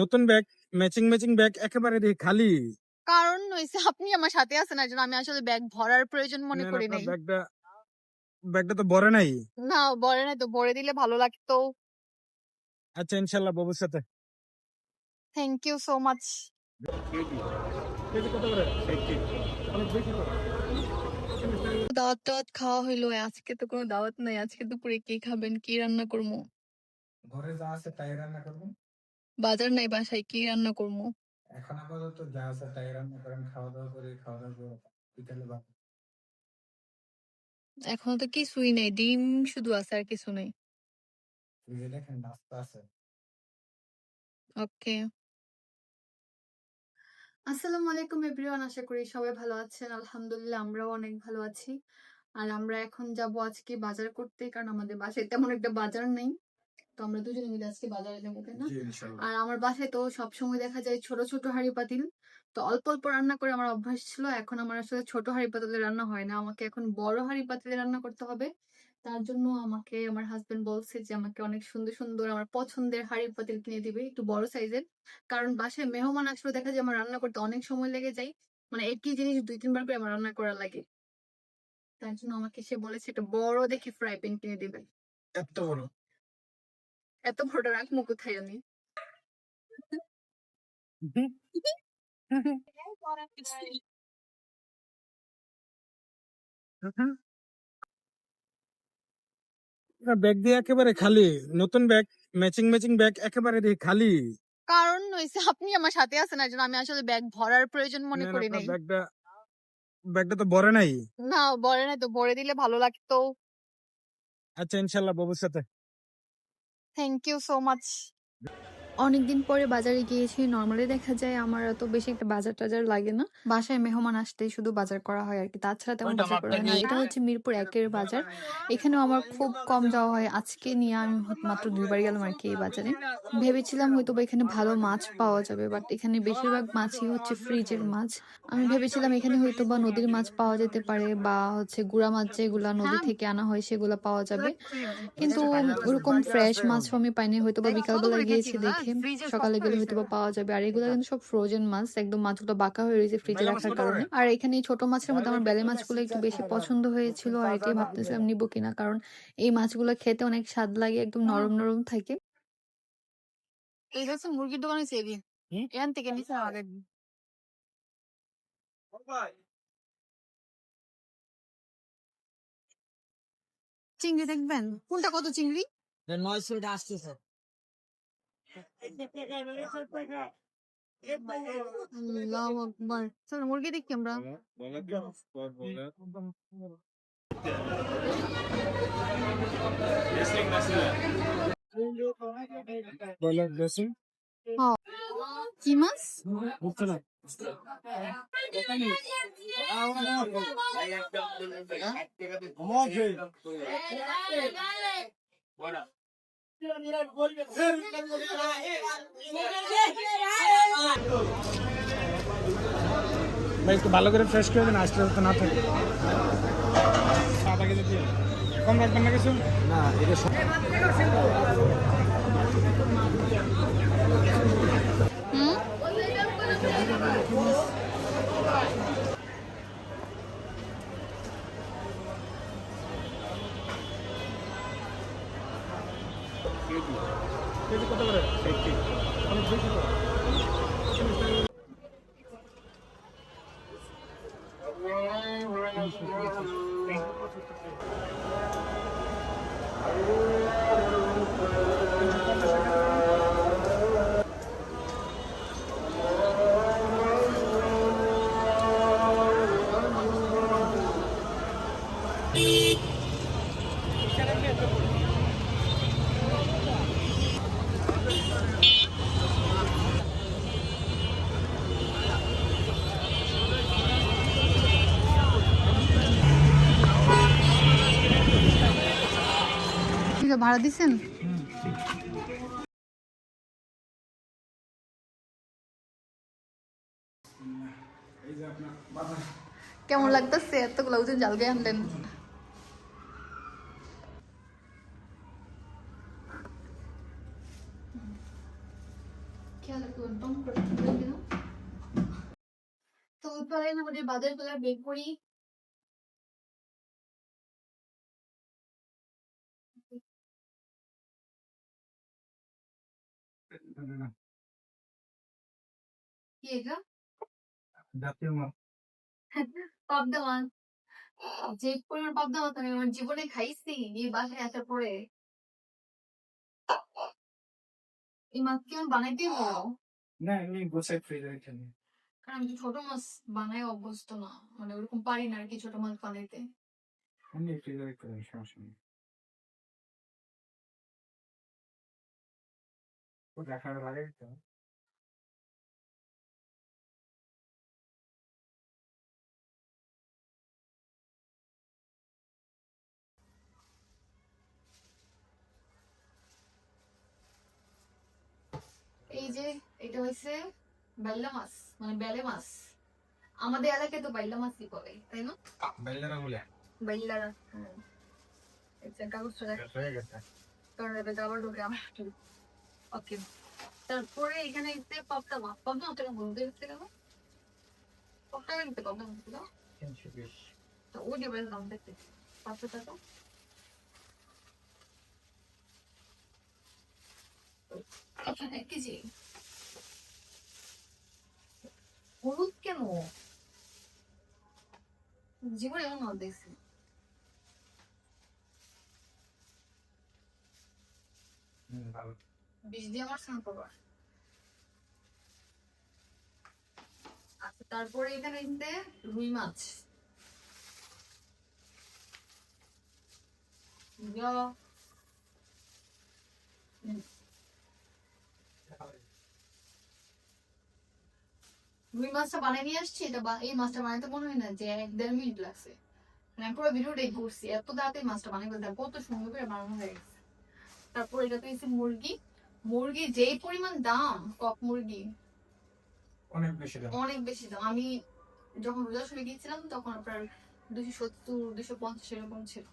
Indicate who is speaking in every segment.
Speaker 1: নতুন bag, matching matching bag একেবারে দেখি খালি।
Speaker 2: কারণ হইছে আপনি আমার সাথে আছেন, এজন্য আমি আসলে ব্যাগ ভরার প্রয়োজন মনে
Speaker 1: নেন
Speaker 2: করি
Speaker 1: আপনার
Speaker 2: নাই।
Speaker 1: ব্যাগটা তো ভরে নাই।
Speaker 2: না, ভরে নাই তো, ভরে দিলে ভালো লাগতো।
Speaker 1: আচ্ছা ইনশাল্লাহ ভবিষ্যতে।
Speaker 2: Thank you so much.
Speaker 1: KG কত করে? অনেক বেশি তো।
Speaker 2: দাওয়াত টাওয়াত খাওয়া হইলো, আজকে তো কোনো দাওয়াত নাই। আজকে দুপুরে কি খাবেন, কি রান্না করবো?
Speaker 1: ঘরে যা আছে তাই রান্না করবেন।
Speaker 2: বাজার নাই বাসায়, কি রান্না করবো?
Speaker 1: এখন আপাতত যা আছে তাই রান্না করেন, খাওয়া দাওয়া করে বিকালে ভাত।
Speaker 2: এখনো তো কিছুই নেই, ডিম শুধু আছে, আর কিছু নেই।
Speaker 1: ফ্রিজে দেখেন নাস্তা আছে।
Speaker 2: ওকে। আসসালামু আলাইকুম এভরিওয়ান, আশা করি সবাই ভালো আছেন। আলহামদুলিল্লাহ আমরাও অনেক ভালো আছি। আর আমরা এখন যাব আজকে বাজার করতে, কারণ আমাদের বাসায় তেমন একটা বাজার নেই। তো আমরা দুজনে মিলে আজকে বাজারে যাবো, তাই না? আর আমার বাসায় তো সবসময় দেখা যায় ছোট ছোট হাঁড়ি পাতিল, তো অল্প অল্প রান্না করে আমার অভ্যাস ছিল। এখন আমার আসলে ছোট হাঁড়ি পাতিলে রান্না হয় না, আমাকে এখন বড় হাঁড়ি পাতিলে রান্না করতে হবে। তার জন্য আমাকে আমার হাজবেন্ড বলছে যে আমাকে অনেক সুন্দর সুন্দর আমার পছন্দের হাঁড়ি পাতিল কিনে দিবে, একটু বড় সাইজের। কারণ বাসায় মেহমান আসলে দেখা যায় আমার রান্না করতে অনেক সময় লেগে যায়, মানে একই জিনিস 2-3 বার করে আমার রান্না করা লাগে। তার জন্য আমাকে সে বলেছে একটা বড় দেখে ফ্রাই প্যান কিনে দিবে।
Speaker 1: এত বড়?
Speaker 2: এত বড়টা রাখবো কোথায় আমি?
Speaker 1: ব্যাগ দিয়ে একেবারে খালি। নতুন ব্যাগ, ম্যাচিং ম্যাচিং ব্যাগ একেবারে দেখি খালি।
Speaker 2: কারণ হইছে আপনি আমার সাথে আছেন, এজন্য আমি আসলে ব্যাগ ভরার প্রয়োজন মনে
Speaker 1: নেন
Speaker 2: করি
Speaker 1: আপনার
Speaker 2: নাই।
Speaker 1: ব্যাগটা তো ভরে নাই।
Speaker 2: না, ভরে নাই তো, ভরে দিলে ভালো লাগতো।
Speaker 1: আচ্ছা ইনশাল্লাহ ভবিষ্যতে।
Speaker 2: Thank you so much. অনেকদিন পরে বাজারে গিয়েছি। নর্মালি দেখা যায় আমার এত বেশি একটা বাজার টাজার লাগে না, বাসায় মেহমান আসতেই শুধু বাজার করা হয় আর কি, তাছাড়া তেমন বাজার করা হয় না। এটা হচ্ছে মিরপুর 1-এর বাজার, এখানেও আমার খুব কম যাওয়া হয়। আজকে নিয়ে আমি মাত্র 2 বার গেলাম আর কি এই বাজারে। ভেবেছিলাম হয়তো বা এখানে ভালো মাছ পাওয়া যাবে, বাট এখানে বেশিরভাগ মাছই হচ্ছে ফ্রিজের মাছ। আমি ভেবেছিলাম এখানে হয়তো বা নদীর মাছ পাওয়া যেতে পারে, বা হচ্ছে গুড়া মাছ যেগুলা নদী থেকে আনা হয় সেগুলা পাওয়া যাবে, কিন্তু ওরকম ফ্রেশ মাছ আমি পাইনি। হয়তো বা বিকালবেলা গিয়েছি দেখে, সকালে গেলে হয়তো বা পাওয়া যাবে। আর এগুলো কিন্তু সব ফ্রোজেন মাছ, একদম মাছগুলো বাঁকা হয়ে রয়েছে ফ্রিজে রাখার কারণে। আর এখানে এই ছোট মাছের মধ্যে আমার বেলে মাছগুলো একটু বেশি পছন্দ হয়েছিল, আর এটাই ভাবতেছিলাম নিবো কিনা, কারণ এই মাছগুলো খেতে অনেক স্বাদ লাগে, একদম নরম নরম থাকে। এই হচ্ছে মুরগির দোকানে সেরি, এখান থেকে নিচে আগে চিংড়ি দেখবেন কোনটা কত চিংড়ি?
Speaker 3: 900 আসতেছে।
Speaker 2: আল্লাহু আকবার। চলো মুরগি দেখি আমরা।
Speaker 1: ব্রয়লার ড্রেসিং
Speaker 2: হ্যাঁ। কি মাছ?
Speaker 1: বুঝছো না? ভাই একটু ভালো করে ফ্রেশ করে দেন, আসলে তো না থাকে। আধা কেজি দিয়ে কম রাখবেন না কিছু?
Speaker 3: না, এটা
Speaker 2: হুম?
Speaker 1: কেজি কত করে? অনেক বেশি তো।
Speaker 2: ঠিক আছে, ভাড়া দিছেন? কেমন লাগতেছে এতগুলো ওজন জাল গায়ে আনলেন? খেয়াল একদম করে দিল। তো চলেন আমাদের বাজারগুলো বের করি। কি এটা?
Speaker 1: জাতীয় মাছ।
Speaker 2: পাবদা মাছ। যে পরিমাণ পাবদা মাছ আমি আমার জীবনে খাইছি এই বাসায় আসার পরে। এই মাছ কি আমি বানাইতে পারবো?
Speaker 1: না, এমনি গোছায় ফ্রিজে রেখে দিই।
Speaker 2: কারণ আমি তো ছোট মাছ বানাই অভ্যস্ত না, মানে ওরকম পারি না আর কি ছোট মাছ বানাইতে।
Speaker 1: এমনি ফ্রিজে রেখে দিই, সমস্যা নেই। ও দেখার লাগে তো।
Speaker 2: এই যে এটা হচ্ছে বাইলা মাছ, মানে বেলে মাছ। আমাদের এলাকায় তো বাইলা মাছই বলে, তাই না?
Speaker 1: বাইলারা বলে
Speaker 2: বাইলারা। হ্যাঁ, এটা কাগজটা দেখ।
Speaker 1: হয়ে গেছে।
Speaker 2: কারণ এটা আবার ঢোকে আমার। ওকে। তারপরে এখানে হচ্ছে পাবদা মাছ। পাবদা মাছটা হলুদ হচ্ছে কেন? পাবদা কিন্তু পাবদা মাছ ছিল।
Speaker 1: 320।
Speaker 2: তো ওই যে বেশ দাম দেখতে 500 টাকা। আচ্ছা 1 কেজি হলুদ কেন? জীবনে এমন মাছ দেখছি।
Speaker 1: ভালো।
Speaker 2: বিষ দিয়ে আমার স্নান করবার। আচ্ছা তারপরে এখানে হচ্ছে রুই মাছ। ইয়া, রুই মাছটা বানিয়ে নিয়ে আসছি। এটা এই মাছটা বানাইতে মনে হয় না যে 1-1.5 মিনিট লাগছে। মানে আমি পুরো ভিডিওটাই করছি, এত তাড়াতাড়ি মাছটা বানিয়ে ফেলতে কত সুন্দর করে বানানো হয়ে গেছে। তারপর এটা তো হচ্ছে মুরগি। মুরগি যেই পরিমাণ দাম, কক মুরগি
Speaker 1: অনেক বেশি দাম।
Speaker 2: অনেক বেশি দাম। আমি যখন রোজার গিয়েছিলাম তখন আপনার 270-250 এরকম ছিল।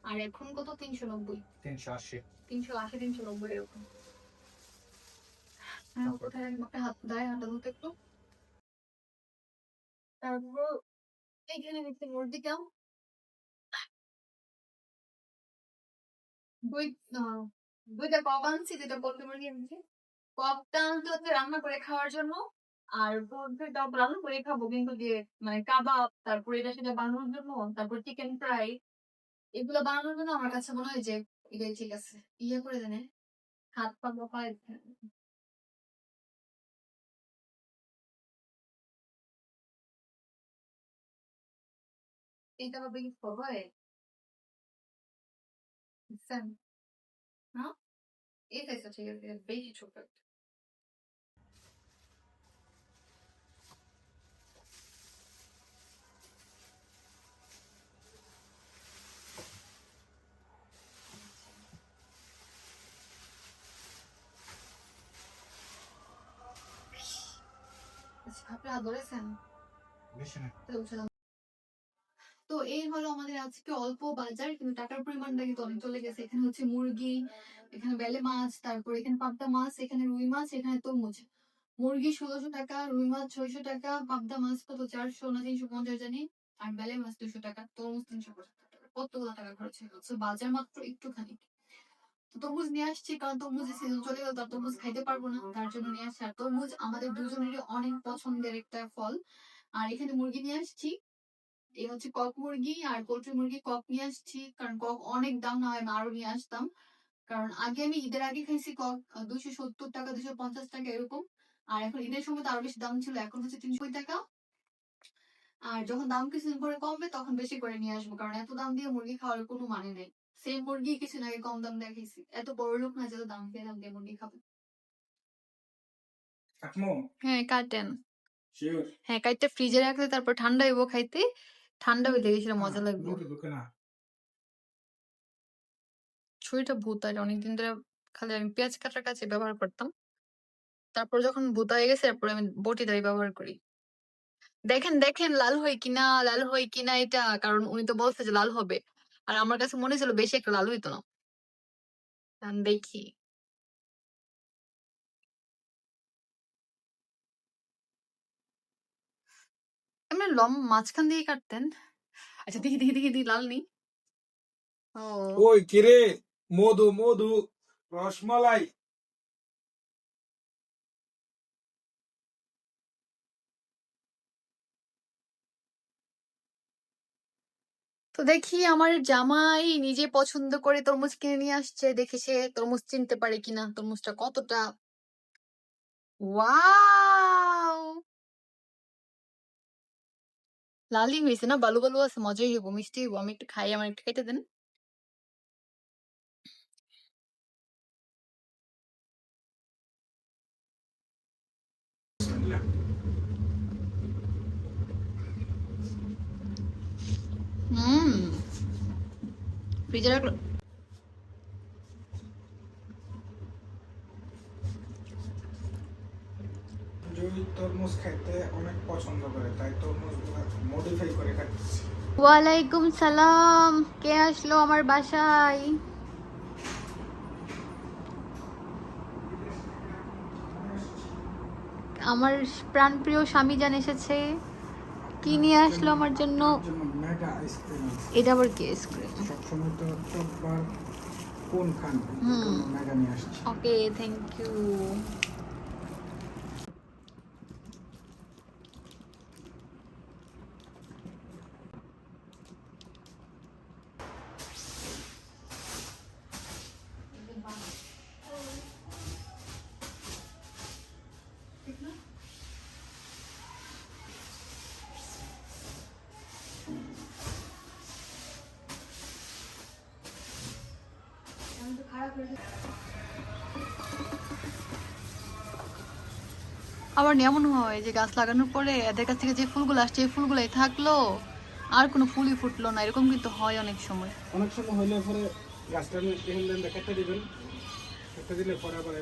Speaker 2: আর এখন কত? 390,
Speaker 1: 380।
Speaker 2: 380, 390 এরকম। হ্যাঁ, কোথায় একটা হাত দায় হাঁটা ধরতে একটু। তারপর এইখানে দেখতে মুরগিটা দুই দুইটা কক আনছি, যেটা পোল্ট্রি মুরগি আনছি। ককটা আনতে হচ্ছে রান্না করে খাওয়ার জন্য, আর পোল্ট্রিটা রান্না করে খাবো কিন্তু দিয়ে, মানে কাবাব, তারপর এটা সেটা বানানোর জন্য, তারপর চিকেন ফ্রাই, এগুলো বানানোর জন্য আমার কাছে মনে হয় যে এটাই ঠিক আছে। ইয়ে করে জানে হাত পা পায়ে এইটা ভাবে কি হয় বুঝছেন না? এই সাইজটা ঠিক আছে, এটা বেশি ছোট একটা। আচ্ছা, আপনারা ধরেছেন?
Speaker 1: বেশি না।
Speaker 2: তো উঠে দাও। তো এই হলো আমাদের আজকে অল্প বাজার, কিন্তু টাকার পরিমাণটা কিন্তু অনেক চলে গেছে। এখানে হচ্ছে মুরগি, এখানে বেলে মাছ, তারপর এখানে পাবদা মাছ, এখানে রুই মাছ, এখানে তরমুজ। মুরগি 1600 টাকা, রুই মাছ 600 টাকা, পাবদা মাছ কত 400 না 350 জানি, আর বেলে মাছ 200 টাকা, তরমুজ 375 টাকা। কতগুলো টাকা খরচ হয়ে গেছে বাজার মাত্র একটুখানি। তো তরমুজ নিয়ে আসছি, কারণ তরমুজের সিজন চলে গেল, তার তরমুজ খাইতে পারবো না, তার জন্য নিয়ে আসছি। আর তরমুজ আমাদের দুজনেরই অনেক পছন্দের একটা ফল। আর এখানে মুরগি নিয়ে আসছি, এই হচ্ছে কক মুরগি আর পোল্ট্রি মুরগি। কক নিয়ে আসছি কারণ কক অনেক দাম, না হয় আমি আরো নিয়ে আসতাম। কারণ আগে আমি ঈদের আগে খাইছি কক 270 টাকা, 250 টাকা এরকম। আর এখন ঈদের সময় তো আরো বেশি দাম ছিল, এখন হচ্ছে 300 টাকা। আর যখন দাম কিছুদিন পরে কমবে তখন বেশি করে নিয়ে আসবো, কারণ এত দাম দিয়ে মুরগি খাওয়ার কোনো মানে নেই। সেম মুরগি কিছুদিন আগে কম দাম দিয়ে খাইছি, এত বড় লোক না যত দাম দিয়ে মুরগি খাবে।
Speaker 1: কাটমো?
Speaker 2: হ্যাঁ কাটেন।
Speaker 1: শিওর?
Speaker 2: হ্যাঁ কাইটটা ফ্রিজে রাখলে তারপর ঠান্ডা হইব খাইতে, ঠান্ডা হইলে সেটা মজা লাগবে।
Speaker 1: মুখে ঢুকে না।
Speaker 2: ছুরিটা ভূতায়, অনেকদিন ধরে খালি আমি পেঁয়াজ কাটার কাছে ব্যবহার করতাম। তারপর যখন ভূতা হয়ে গেছে তারপর আমি বটি দাঁড়িয়ে ব্যবহার করি। দেখেন দেখেন লাল হয় কিনা, লাল হয় কিনা এটা, কারণ উনি তো বলছে যে লাল হবে। আর আমার কাছে মনে ছিল বেশি একটা লাল হইতো না। দেখি। আসলে মাঝখান দিয়ে কাটতেন। আচ্ছা দেখি লাল নেই। ও
Speaker 1: ওই কিরে, মধু মধু, রসমালাই।
Speaker 2: তো দেখি আমার জামাই নিজে পছন্দ করে তরমুজ কিনে নিয়ে আসছে, দেখি সে তরমুজ চিনতে পারে কিনা, তরমুজটা কতটা ওয়াও, লালই হয়েছে না, বালু বালু আছে, মজাই হইব, মিষ্টি হইব। আমি একটু খাই, আমার একটু খেতে দেন। হুম, ফ্রিজে রাখলো।
Speaker 1: জুই তরমুজ খাইতে অনেক পছন্দ করে, তাই তরমুজ মডিফাই করে খাচ্ছে।
Speaker 2: ওয়ালাইকুম সালাম, কে আসলো আমার বাসায়? আমার প্রাণপ্রিয় স্বামী জান এসেছে। কি নিয়ে আসলো আমার জন্য?
Speaker 1: Mega ice cream.
Speaker 2: এটা আবার কি আইসক্রিম?
Speaker 1: সবসময় তো টপবার কোন খান, মেগা নিয়ে আসছে।
Speaker 2: ওকে, থ্যাংক ইউ। আবার এমন হয় যে গাছ লাগানোর পরে এদের কাছ থেকে যে ফুলগুলো আসছে এই ফুলগুলাই থাকলো, আর কোনো ফুলই ফুটলো না, এরকম কিন্তু হয় অনেক সময়।
Speaker 1: অনেক সময় হইলে পরে গাছটা কেটে দিবেন, কেটে দিলে পরে আবার